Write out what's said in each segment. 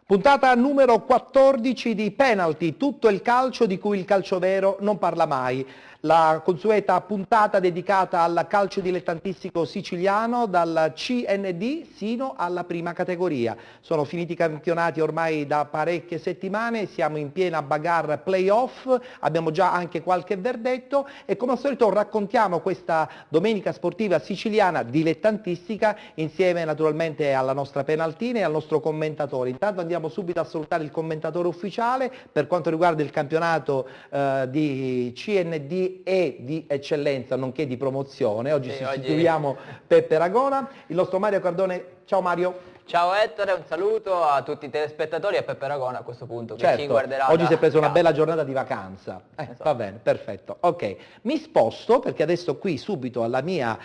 Puntata numero 14 di Penalty, tutto il calcio di cui il calcio vero non parla mai. La consueta puntata dedicata al calcio dilettantistico siciliano dal CND sino alla prima categoria. Sono finiti i campionati ormai da parecchie settimane, siamo in piena bagarre playoff, abbiamo già anche qualche verdetto e come al solito raccontiamo questa domenica sportiva siciliana dilettantistica insieme naturalmente alla nostra penaltina e al nostro commentatore. Intanto andiamo subito a salutare il commentatore ufficiale per quanto riguarda il campionato di CND e di eccellenza nonché di promozione. Oggi sostituiamo Peppe Ragona, il nostro Mario Cardone. Ciao Mario. Ciao Ettore, un saluto a tutti i telespettatori e a Peppe Ragona a questo punto che Certo, ci guarderà. oggi si è preso una casa. bella giornata di vacanza. Esatto. Va bene, perfetto. Ok, mi sposto perché adesso qui subito alla mia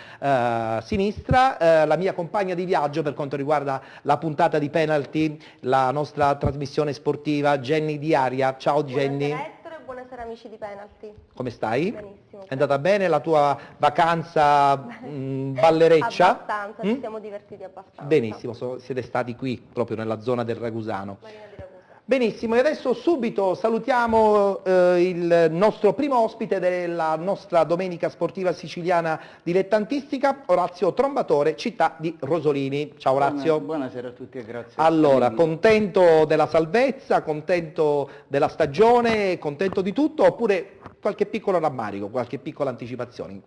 sinistra la mia compagna di viaggio per quanto riguarda la puntata di Penalty, la nostra trasmissione sportiva, Jenny Diaria. Ciao Jenny. Buonasera Ettore, buonasera amici di Penalty. Come stai? Benissimo. È andata bene la tua vacanza ballereccia? Abbastanza, ci siamo divertiti abbastanza. Benissimo, siete stati qui proprio nella zona del Ragusano. Marina di Ragusa. Benissimo, e adesso subito salutiamo il nostro primo ospite della nostra domenica sportiva siciliana dilettantistica, Orazio Trombatore, città di Rosolini. Ciao Orazio. Buonasera a tutti e grazie. Allora, contento della salvezza, contento della stagione, contento di tutto oppure qualche piccolo rammarico, qualche piccola anticipazione?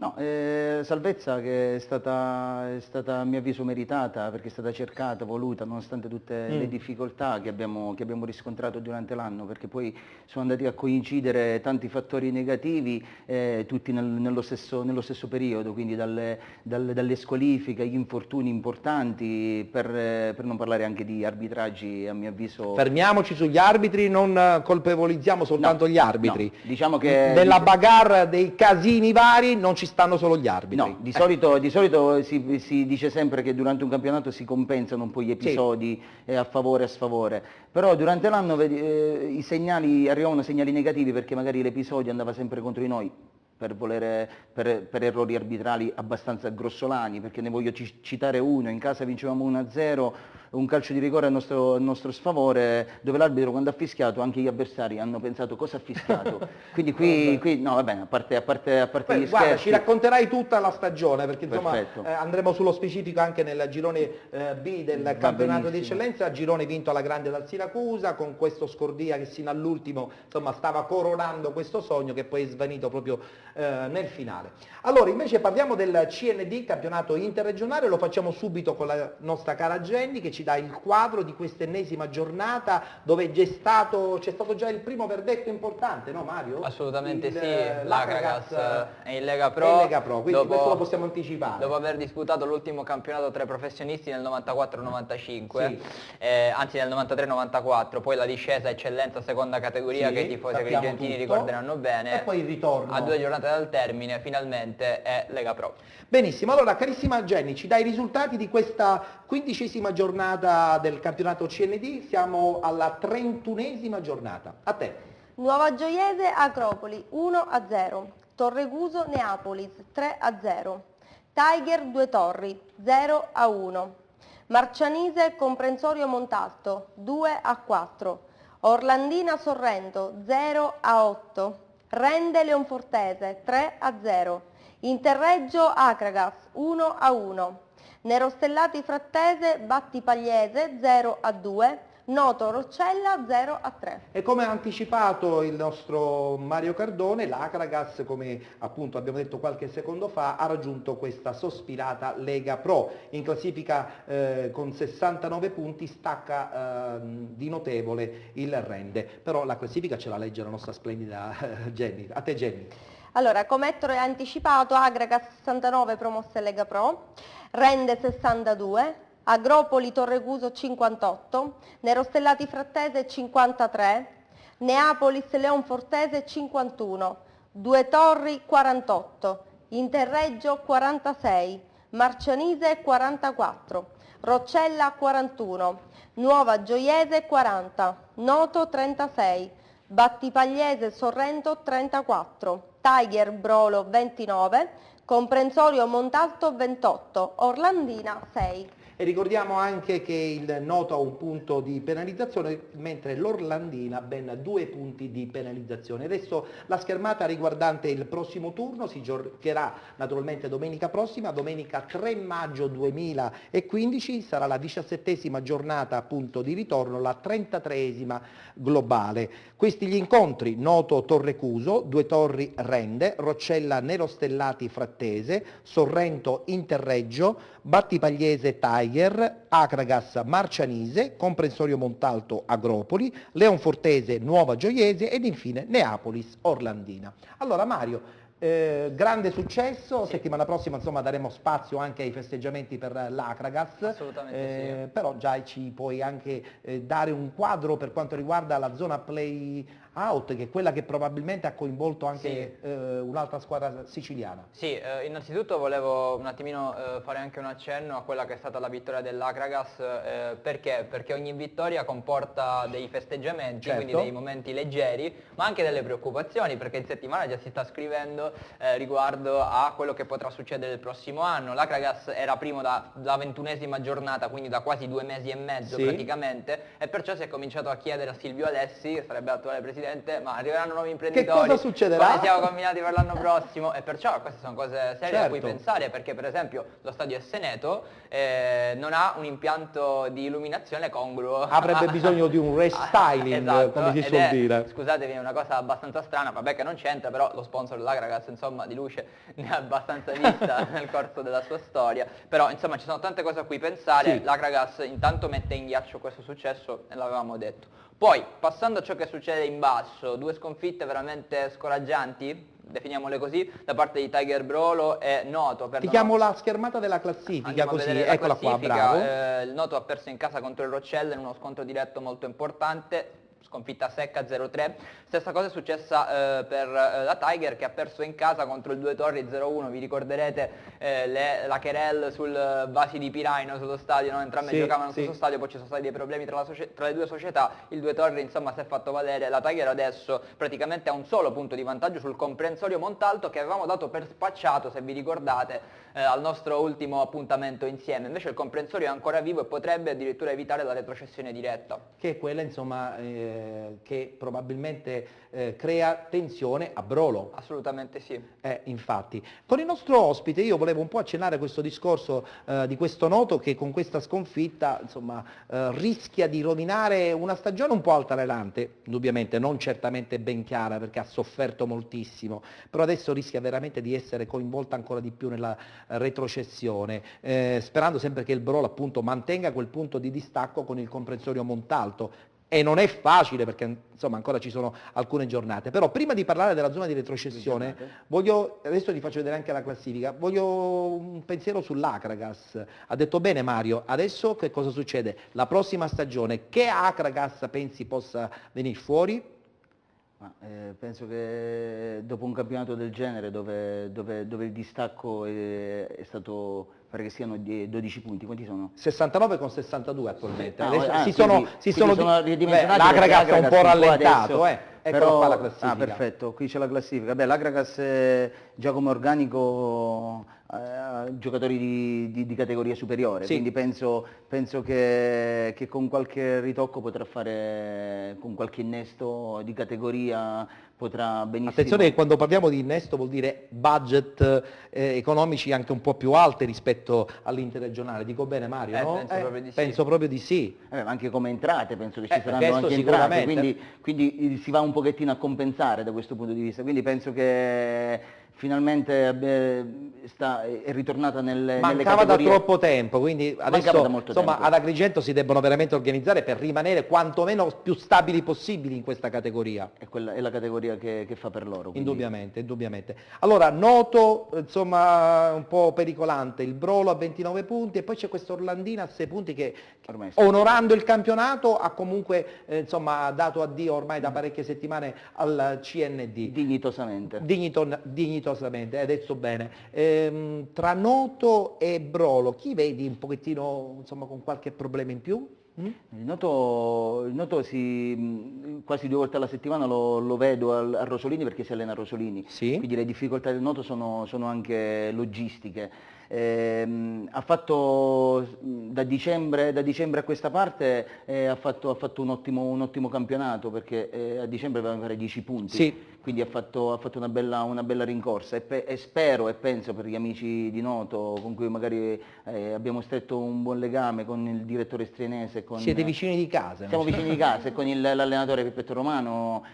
No, salvezza che è stata a mio avviso meritata perché è stata cercata, voluta, nonostante tutte le difficoltà che abbiamo riscontrato durante l'anno, perché poi sono andati a coincidere tanti fattori negativi, tutti nello stesso periodo, quindi dalle squalifiche agli infortuni importanti, per non parlare anche di arbitraggi a mio avviso. Fermiamoci sugli arbitri, non colpevolizziamo soltanto gli arbitri. No, diciamo che nella bagarre dei casini vari non ci stanno solo gli arbitri. No, di solito si dice sempre che durante un campionato si compensano un po' gli episodi a favore e a sfavore, però durante l'anno arrivavano segnali negativi perché magari l'episodio andava sempre contro di noi per errori arbitrali abbastanza grossolani, perché ne voglio citare uno: in casa vincevamo 1-0, un calcio di rigore a nostro sfavore, dove l'arbitro quando ha fischiato anche gli avversari hanno pensato cosa ha fischiato, quindi qui no, va bene, a parte gli Guarda, scherzi. ci racconterai tutta la stagione perché insomma Perfetto. andremo sullo specifico anche nel girone B del campionato di benissimo. eccellenza, girone vinto alla grande dal Siracusa con questo Scordia che sino all'ultimo insomma stava coronando questo sogno che poi è svanito proprio nel finale. Allora invece parliamo del CND, campionato interregionale, lo facciamo subito con la nostra cara Jenny che ci dà il quadro di quest'ennesima giornata dove c'è stato già il primo verdetto importante, no Mario? Assolutamente sì, l'Acragas è in Lega Pro. È in Lega Pro, quindi questo lo possiamo anticipare. Dopo aver disputato l'ultimo campionato tra i professionisti nel 94-95, anzi nel 93-94, poi la discesa eccellenza seconda categoria che i tifosi agrigentini ricorderanno bene, e poi il ritorno. A 2 giornate dal termine finalmente è Lega Pro. Benissimo, allora carissima Jenny, ci dai i risultati di questa 15ª giornata del campionato CND, siamo alla 31ª giornata. A te. Nuova Gioiese Acropoli 1-0, Torreguso Neapolis 3-0, Tiger Due Torri 0-1, Marcianise Comprensorio Montalto 2-4, Orlandina Sorrento 0-8, Rende Leonfortese 3-0, Interreggio Acragas 1-1, Nerostellati Frattese Battipagliese 0-2, Noto Roccella 0-3. E come ha anticipato il nostro Mario Cardone, l'Acragas, come appunto abbiamo detto qualche secondo fa, ha raggiunto questa sospirata Lega Pro. In classifica con 69 punti stacca di notevole il Rende. Però la classifica ce la legge la nostra splendida Jenny. A te Jenny. Allora, come Ettore ha anticipato, Acragas 69 promosse Lega Pro, Rende 62, Agropoli Torreguso 58, Nerostellati Frattese 53, Neapolis Leonfortese 51, Due Torri 48, Interreggio 46, Marcianise 44, Roccella 41, Nuova Gioiese 40, Noto 36, Battipagliese Sorrento 34, Tiger Brolo 29, Comprensorio Montalto 28, Orlandina 6. E ricordiamo anche che il Noto ha un punto di penalizzazione, mentre l'Orlandina ha ben 2 punti di penalizzazione. Adesso la schermata riguardante il prossimo turno si giocherà naturalmente domenica prossima, domenica 3 maggio 2015, sarà la 17ª giornata appunto di ritorno, la 33esima globale. Questi gli incontri: Noto Torrecuso, Due Torri Rende, Roccella Nerostellati Frattese, Sorrento Interreggio, Battipagliese Tiger, Acragas Marcianise, Comprensorio Montalto Agropoli, Leonfortese Nuova Gioiese ed infine Neapolis Orlandina. Allora Mario, grande successo, Sì. settimana prossima insomma daremo spazio anche ai festeggiamenti per l'Acragas. Assolutamente sì. Però già ci puoi anche dare un quadro per quanto riguarda la zona play out, che è quella che probabilmente ha coinvolto anche un'altra squadra siciliana. Sì, innanzitutto volevo un attimino fare anche un accenno a quella che è stata la vittoria dell'Acragas, perché? Perché ogni vittoria comporta dei festeggiamenti, Certo. quindi dei momenti leggeri, ma anche delle preoccupazioni, perché in settimana già si sta scrivendo riguardo a quello che potrà succedere il prossimo anno. L'Acragas era primo dalla 21esima giornata, quindi da quasi 2 mesi e mezzo Sì. praticamente, e perciò si è cominciato a chiedere a Silvio Alessi, sarebbe l'attuale presidente, ma arriveranno nuovi imprenditori, cosa succederà? come siamo combinati per l'anno prossimo? E perciò queste sono cose serie a cui Certo. pensare, perché per esempio lo stadio Esseneto non ha un impianto di illuminazione congruo. Avrebbe bisogno di un restyling, Esatto, come si ed suol è, dire. Scusatemi, è una cosa abbastanza strana, vabbè che non c'entra, però lo sponsor dell'Acragas insomma di luce ne ha abbastanza vista nel corso della sua storia, però insomma ci sono tante cose a cui pensare. Sì. L'Acragas intanto mette in ghiaccio questo successo e l'avevamo detto. Poi, passando a ciò che succede in basso, 2 sconfitte veramente scoraggianti, definiamole così, da parte di Tiger Brolo e Noto. Ti chiamo la schermata della classifica, Andiamo a così, vedere la eccola qua, classifica. bravo. Il Noto ha perso in casa contro il Roccella in uno scontro diretto molto importante, sconfitta secca 0-3. Stessa cosa è successa per la Tiger, che ha perso in casa contro il Due Torri 0-1. Vi ricorderete la querelle sul vasi di Piraino sullo stadio, no? Entrambe Sì, giocavano nello sì. stesso stadio, poi ci sono stati dei problemi tra le due società. Il Due Torri insomma si è fatto valere, la Tiger adesso praticamente ha un solo punto di vantaggio sul comprensorio Montalto, che avevamo dato per spacciato, se vi ricordate, al nostro ultimo appuntamento insieme. Invece il comprensorio è ancora vivo e potrebbe addirittura evitare la retrocessione diretta. Che è quella insomma che probabilmente crea tensione a Brolo. Assolutamente sì. Infatti. Con il nostro ospite io volevo un po' accennare questo discorso di questo Noto che con questa sconfitta insomma rischia di rovinare una stagione un po' altalenante, indubbiamente non certamente ben chiara perché ha sofferto moltissimo, però adesso rischia veramente di essere coinvolta ancora di più nella retrocessione, sperando sempre che il Brolo appunto mantenga quel punto di distacco con il comprensorio Montalto. E non è facile perché insomma ancora ci sono alcune giornate, però prima di parlare della zona di retrocessione adesso ti faccio vedere anche la classifica, voglio un pensiero sull'Acragas. Ha detto bene Mario, adesso che cosa succede? La prossima stagione, che Acragas pensi possa venire fuori? Penso che dopo un campionato del genere dove il distacco è stato, pare che siano 12 punti, quanti sono? 69 con 62 attualmente. Ridimensionati l'Acragas è un po' rallentato, adesso, Eccola qua la classifica. Perfetto, qui c'è la classifica. Beh, l'Acragas è già come organico giocatori di categoria superiore, Sì. quindi penso che con qualche ritocco potrà fare, con qualche innesto di categoria potrà benissimo. Attenzione che quando parliamo di innesto vuol dire budget economici anche un po' più alti rispetto all'interregionale, dico bene Mario? No? Penso proprio di sì. Penso proprio di sì. Ma anche come entrate penso che ci saranno questo anche entrate, sicuramente. quindi si va un pochettino a compensare da questo punto di vista, quindi penso che finalmente è ritornata nelle Mancava da categorie. troppo tempo, quindi adesso da molto insomma tempo. ad Agrigento si debbono veramente organizzare per rimanere quantomeno più stabili possibili in questa categoria. È la categoria che fa per loro. quindi- Indubbiamente. Allora, Noto, insomma, un po' pericolante, il Brolo a 29 punti e poi c'è questo Orlandina a 6 punti che Ormai sì. onorando il campionato ha comunque insomma dato addio ormai da parecchie settimane al CND. Dignitosamente. Dignitosamente, hai detto bene. Tra Noto e Brolo, chi vedi un pochettino insomma con qualche problema in più? Il Noto quasi 2 volte alla settimana lo vedo a Rosolini perché si allena a Rosolini, Sì. quindi le difficoltà del Noto sono anche logistiche. Ha fatto da dicembre a questa parte ha fatto un ottimo campionato, perché a dicembre aveva fare 10 punti. Sì. Quindi ha fatto una bella rincorsa e spero e penso, per gli amici di Noto con cui magari abbiamo stretto un buon legame, con il direttore Strienese, Siete vicini di casa? siamo vicini di casa, e con l'allenatore Pippetto Romano,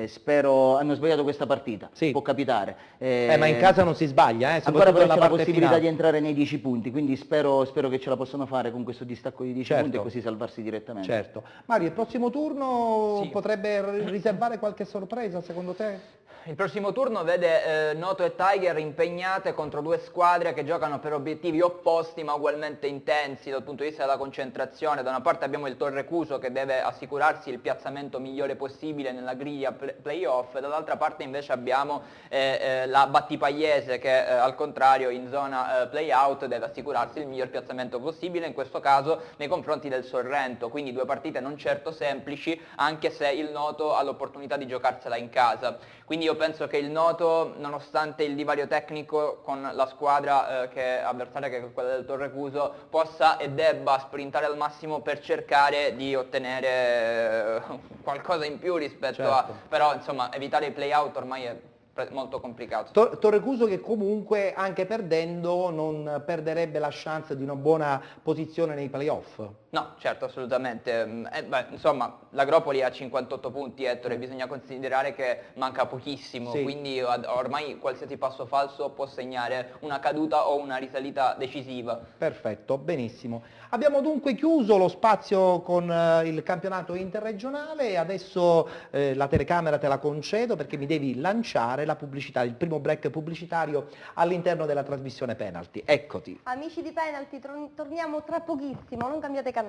spero, hanno sbagliato questa partita, Sì. può capitare. Ma in casa non si sbaglia, Ancora soprattutto però nella c'è la parte possibilità finale. di entrare nei 10 punti, quindi spero che ce la possano fare con questo distacco di 10 Certo. punti e così salvarsi direttamente. Certo. Mario, il prossimo turno Sì. potrebbe riservare qualche sorpresa secondo te? Il prossimo turno vede Noto e Tiger impegnate contro due squadre che giocano per obiettivi opposti ma ugualmente intensi dal punto di vista della concentrazione. Da una parte abbiamo il Torrecuso che deve assicurarsi il piazzamento migliore possibile nella griglia playoff, e dall'altra parte invece abbiamo la Battipagliese che al contrario in zona playout deve assicurarsi il miglior piazzamento possibile, in questo caso nei confronti del Sorrento. Quindi due partite non certo semplici, anche se il Noto ha l'opportunità di giocarsela in casa. Quindi io penso che il Noto, nonostante il divario tecnico con la squadra avversaria che è quella del Torrecuso, possa e debba sprintare al massimo per cercare di ottenere qualcosa in più rispetto Certo. però insomma evitare i play-out ormai è molto complicato. Torrecuso che comunque anche perdendo non perderebbe la chance di una buona posizione nei playoff. No, certo, assolutamente. Insomma, l'Agropoli ha 58 punti, Ettore, bisogna considerare che manca pochissimo, Sì. quindi ormai qualsiasi passo falso può segnare una caduta o una risalita decisiva. Perfetto, benissimo. Abbiamo dunque chiuso lo spazio con il campionato interregionale e adesso la telecamera te la concedo perché mi devi lanciare la pubblicità, il primo break pubblicitario all'interno della trasmissione Penalty. Eccoti. Amici di Penalty, torniamo tra pochissimo, non cambiate canale.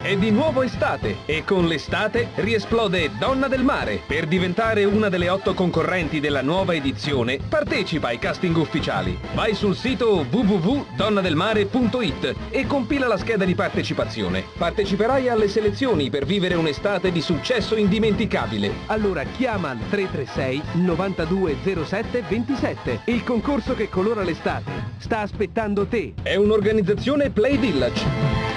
È di nuovo estate e con l'estate riesplode Donna del Mare. Per diventare una delle 8 concorrenti della nuova edizione, partecipa ai casting ufficiali. Vai sul sito www.donnadelmare.it e compila la scheda di partecipazione. Parteciperai alle selezioni per vivere un'estate di successo indimenticabile. Allora chiama al 336 9207 27. Il concorso che colora l'estate sta aspettando te. È un'organizzazione Play Village.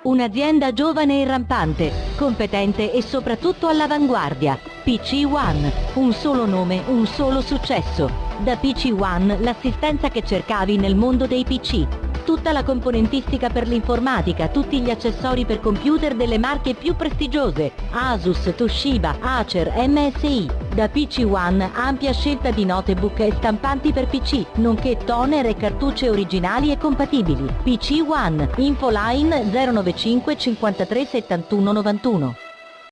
Un'azienda giovane e rampante, competente e soprattutto all'avanguardia. PC One, un solo nome, un solo successo. Da PC One l'assistenza che cercavi nel mondo dei PC. Tutta la componentistica per l'informatica, tutti gli accessori per computer delle marche più prestigiose. Asus, Toshiba, Acer, MSI. Da PC One ampia scelta di notebook e stampanti per PC, nonché toner e cartucce originali e compatibili. PC One, infoline 095 53 71 91.